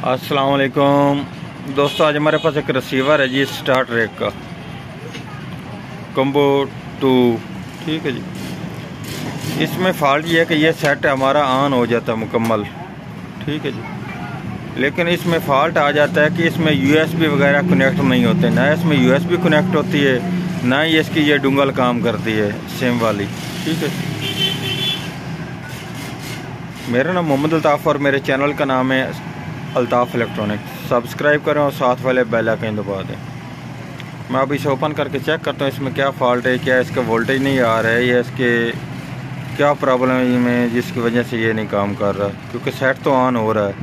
अस्सलाम वालेकुम दोस्तों, आज हमारे पास एक रिसीवर है जी स्टार ट्रैक का कम्बो 2। ठीक है जी। इसमें फ़ॉल्ट ये है कि ये सेट हमारा ऑन हो जाता है मुकम्मल। ठीक है जी। लेकिन इसमें फ़ॉल्ट आ जाता है कि इसमें यूएसबी वगैरह कनेक्ट नहीं होते, ना इसमें यूएसबी कनेक्ट होती है, ना ही इसकी ये डुंगल काम करती है सिम वाली। ठीक है। मेरा नाम मोहम्मद अल्ताफ़ और मेरे चैनल का नाम है अल्ताफ़ इलेक्ट्रॉनिक्स। सब्सक्राइब करें और साथ वाले बेल आइकन दबा दें। मैं अब इसे ओपन करके चेक करता हूँ इसमें क्या फ़ॉल्ट है, क्या इसका वोल्टेज नहीं आ रहा है या इसके क्या प्रॉब्लम है में जिसकी वजह से ये नहीं काम कर रहा। क्योंकि सेट तो ऑन हो रहा है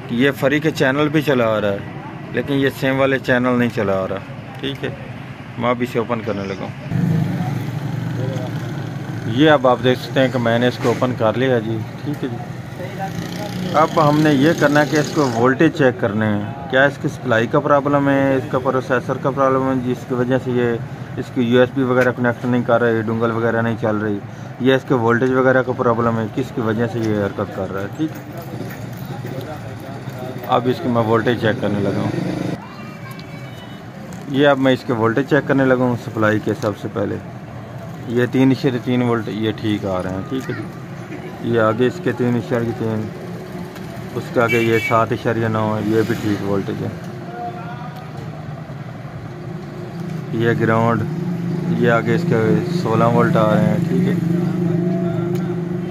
कि ये फ्री के चैनल भी चला आ रहा है, लेकिन ये सिम वाले चैनल नहीं चला आ रहा। ठीक है, मैं अब इसे ओपन करने लगा। ये अब आप देख सकते हैं कि मैंने इसको ओपन कर लिया जी। ठीक है जी। अब हमने ये करना है कि इसको वोल्टेज चेक करने हैं, क्या इसकी सप्लाई का प्रॉब्लम है, इसका प्रोसेसर का प्रॉब्लम है जिसकी वजह से ये इसकी यूएसबी वगैरह कनेक्ट नहीं कर रही, डुंगल वगैरह नहीं चल रही, या इसके वोल्टेज वगैरह का प्रॉब्लम है, किसकी वजह से ये हरकत कर रहा है। ठीक, अब इसकी मैं वोल्टेज चेक करने लगा हूँ। ये अब मैं इसके वोल्टेज चेक करने लगा हूँ सप्लाई के। सबसे पहले ये 3.3 वोल्ट ये ठीक आ रहे हैं। ठीक है जी। ये आगे इसके 3.3, उसके आगे ये 7.9 है, ये भी ठीक वोल्टेज है। ये ग्राउंड, ये आगे इसके 16 वोल्ट आ रहे हैं। ठीक है।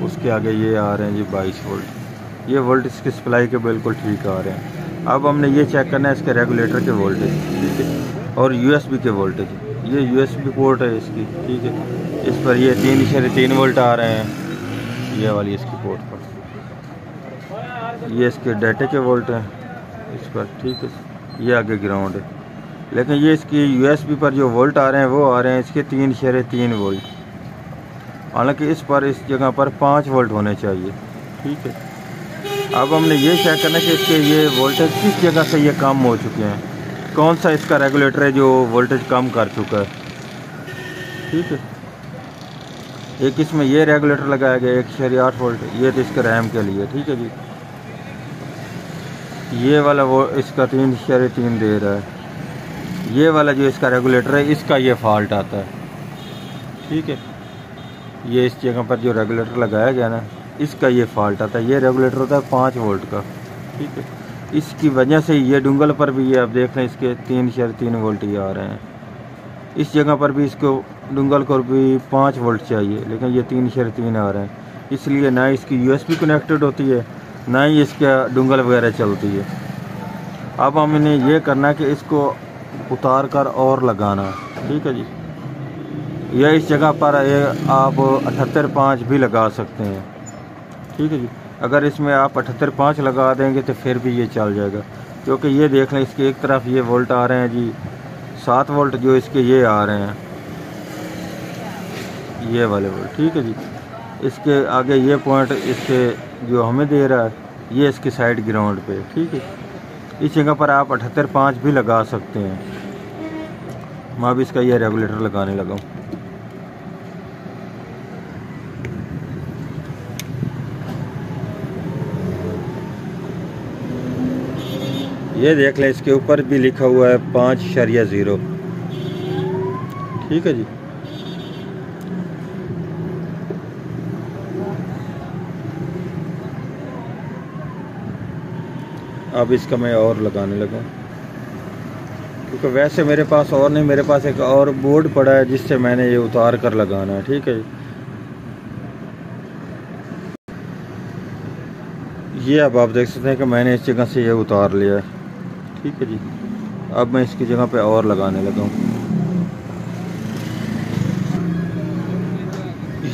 उसके आगे ये आ रहे हैं जी 22 वोल्ट। ये वोल्ट इसकी सप्लाई के बिल्कुल ठीक आ रहे हैं। अब हमने ये चेक करना है इसके रेगुलेटर के वोल्टेज। ठीक है। और यूएसबी के वोल्टेज। ये यूएसबी पोर्ट है इसकी। ठीक है। इस पर ये 3.3 वोल्ट आ रहे हैं, ये वाली इसकी पोर्ट पर। ये इसके डाटे के वोल्ट हैं इस पर। ठीक है। ये आगे ग्राउंड है, लेकिन ये इसकी यूएसबी पर जो वोल्ट आ रहे हैं वो आ रहे हैं इसके 3.3 वोल्ट। हालांकि इस पर इस जगह पर 5 वोल्ट होने चाहिए। ठीक है। अब हमने ये चेक करना है कि इसके ये वोल्टेज किस जगह से ये कम हो चुके हैं, कौन सा इसका रेगुलेटर है जो वोल्टेज कम कर चुका है। ठीक है। एक इसमें ये रेगुलेटर लगाया गया 1.8 वोल्ट, ये तो इसके रैम के लिए। ठीक है जी। ये वाला वो इसका 3.3 दे रहा है। ये वाला जो इसका रेगुलेटर है इसका ये फॉल्ट आता है। ठीक है। ये इस जगह पर जो रेगुलेटर लगाया गया ना इसका ये फॉल्ट आता है। ये रेगुलेटर होता है 5 वोल्ट का। ठीक है। इसकी वजह से ये डुंगल पर भी ये आप देख रहे हैं इसके 3.3 वोल्ट ही आ रहे हैं। इस जगह पर भी इसको डुंगल को भी 5 वोल्ट चाहिए, लेकिन ये 3.3 आ रहे हैं। इसलिए ना इसकी यूएसबी कनेक्टेड होती है, ना ही इसका डुंगल वगैरह चलती है। अब हमने ये करना है कि इसको उतार कर और लगाना। ठीक है जी। या इस जगह पर आप 78.5 भी लगा सकते हैं। ठीक है जी। अगर इसमें आप 78.5 लगा देंगे तो फिर भी ये चल जाएगा, क्योंकि ये देख लें इसके एक तरफ ये वोल्ट आ रहे हैं जी 7 वोल्ट, जो इसके ये आ रहे हैं ये वाले वोल्ट। ठीक है जी। इसके आगे ये पॉइंट इसके जो हमें दे रहा है ये इसकी साइड ग्राउंड पे। ठीक है। इस जगह पर आप 78.5 भी लगा सकते हैं। मैं अब इसका ये रेगुलेटर लगाने लगा हूँ। ये देख लें इसके ऊपर भी लिखा हुआ है 5.0। ठीक है जी। अब इसका मैं और लगाने लगा, क्योंकि वैसे मेरे पास और नहीं, मेरे पास एक और बोर्ड पड़ा है जिससे मैंने ये उतार कर लगाना है। ठीक है। ये अब आप देख सकते हैं कि मैंने इस जगह से ये उतार लिया है। ठीक है जी। अब मैं इसकी जगह पे और लगाने लगा हूँ।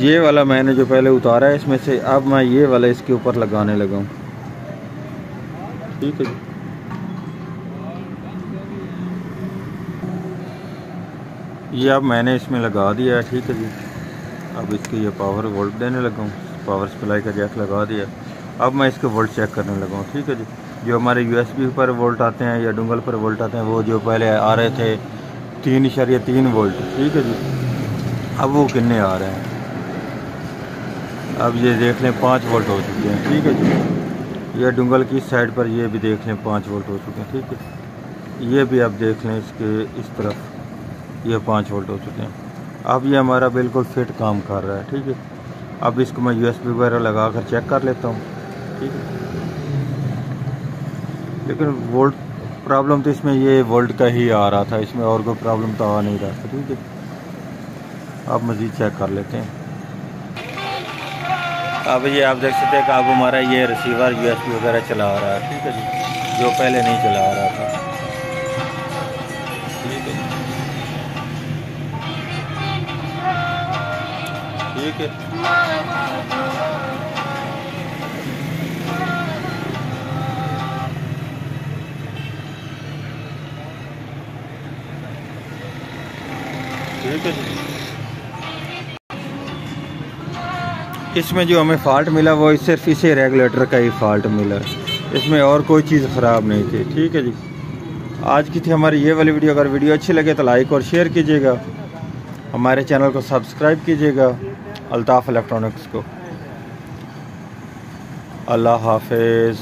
ये वाला मैंने जो पहले उतारा है इसमें से, अब मैं ये वाला इसके ऊपर लगाने लगा हूँ। ठीक है जी। ये अब मैंने इसमें लगा दिया है। ठीक है जी। अब इसके ये पावर वोल्ट देने लगा हूँ, पावर सप्लाई का जैक लगा दिया। अब मैं इसके वोल्ट चेक करने लगा हूँ। ठीक है जी। जो हमारे यूएसबी पर वोल्ट आते हैं या डुंगल पर वोल्ट आते हैं, वो जो पहले आ रहे थे 3.3 वोल्ट। ठीक है जी। अब वो कितने आ रहे हैं, अब ये देख लें 5 वोल्ट हो चुके हैं। ठीक है जी। ये डुंगल की साइड पर ये भी देख लें 5 वोल्ट हो चुके हैं। ठीक है, ये भी आप देख लें इसके इस तरफ ये 5 वोल्ट हो चुके हैं। अब ये हमारा बिल्कुल फिट काम कर रहा है। ठीक है, अब इसको मैं USB वगैरह लगा कर चेक कर लेता हूँ। ठीक है, लेकिन वोल्ट प्रॉब्लम तो इसमें ये वोल्ट का ही आ रहा था, इसमें और कोई प्रॉब्लम तो आ नहीं रहा था। ठीक है, आप मज़ीद चेक कर लेते हैं। अब ये आप देख सकते हैं कि अब हमारा ये रिसीवर USB वगैरह चला रहा है। ठीक है जी, जो पहले नहीं चला रहा था। ठीक है, ठीक है। ठीक है जी, इसमें जो हमें फ़ॉल्ट मिला वो सिर्फ इसे रेगुलेटर का ही फ़ॉल्ट मिला, इसमें और कोई चीज़ ख़राब नहीं थी। ठीक है जी, आज की थी हमारी ये वाली वीडियो। अगर वीडियो अच्छी लगे तो लाइक और शेयर कीजिएगा, हमारे चैनल को सब्सक्राइब कीजिएगा अल्ताफ़ इलेक्ट्रॉनिक्स को। अल्लाह हाफिज़।